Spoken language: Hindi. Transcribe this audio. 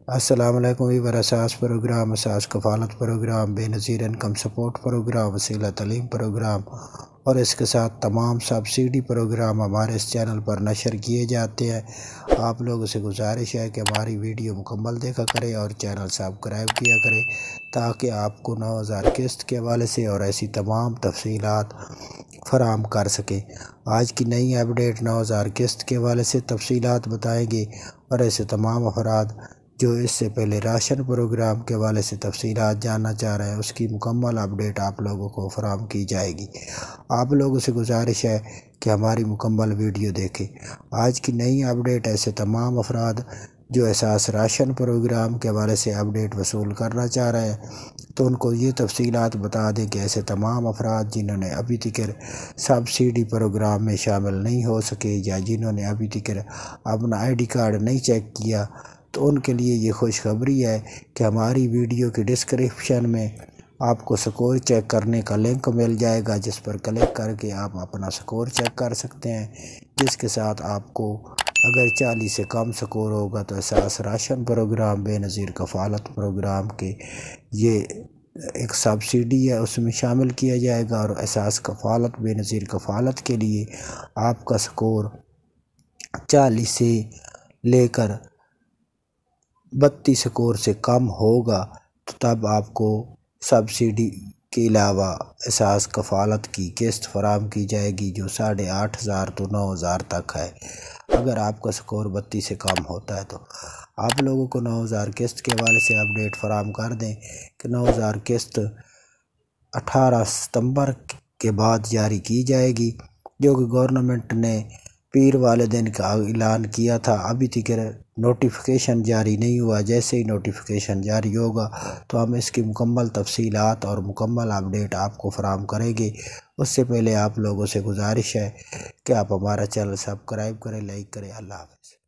अस्सलाम वालेकुम viewer. Ehsaas programme, Ehsaas Kafaalat programme, Benazir income support programme, Waseela Taleem programme और इसके साथ तमाम सब्सिडी प्रोग्राम हमारे इस चैनल पर नशर किए जाते हैं। आप लोगों से गुजारिश है कि हमारी वीडियो मुकम्मल देखा करें और चैनल सब्सक्राइब किया करें ताकि आपको 9000 किस्त के हवाले से और ऐसी तमाम तफसीलात फराम कर सकें। आज की नई अपडेट 9000 किस्त के हवाले से तफसीलात बताएंगे और ऐसे तमाम अफराद जो इससे पहले राशन प्रोग्राम के हवाले से तफसीलात जानना चाह रहे हैं उसकी मुकम्मल अपडेट आप लोगों को फराहम की जाएगी। आप लोगों से गुजारिश है कि हमारी मुकम्मल वीडियो देखें। आज की नई अपडेट ऐसे तमाम अफराद जो एहसास राशन प्रोग्राम के हवाले से अपडेट वसूल करना चाह रहे हैं तो उनको ये तफसीलात बता दें कि ऐसे तमाम अफराद जिन्होंने अभी तक सब्सिडी प्रोग्राम में शामिल नहीं हो सके या जिन्होंने अभी तक अपना ID कार्ड नहीं चेक किया तो उनके लिए ये खुशखबरी है कि हमारी वीडियो के डिस्क्रिप्शन में आपको स्कोर चेक करने का लिंक मिल जाएगा, जिस पर क्लिक करके आप अपना स्कोर चेक कर सकते हैं। जिसके साथ आपको अगर 40 से कम स्कोर होगा तो एहसास राशन प्रोग्राम, बेनज़ीर कफ़ालत प्रोग्राम के ये एक सब्सिडी है उसमें शामिल किया जाएगा और एहसास कफ़ालत, बेनज़ीर कफ़ालत के लिए आपका स्कोर 40 से लेकर 32 स्कोर से कम होगा तो तब आपको सब्सिडी के अलावा एहसास कफ़ालत की किस्त फराहम की जाएगी जो 8500 तो 9000 तक है। अगर आपका स्कोर 32 से कम होता है तो आप लोगों को 9000 किस्त के हवाले से अपडेट फराहम कर दें कि 9000 किस्त 18 सितंबर के बाद जारी की जाएगी, जो कि गवर्नमेंट ने पीर वाले दिन का ऐलान किया था। अभी तक नोटिफिकेशन जारी नहीं हुआ। जैसे ही नोटिफिकेशन जारी होगा तो हम इसकी मुकम्मल तफसीलात और मुकम्मल अपडेट आपको फराहम करेंगे। उससे पहले आप लोगों से गुजारिश है कि आप हमारा चैनल सब्सक्राइब करें, लाइक करें। अल्लाह हाफ़िज़।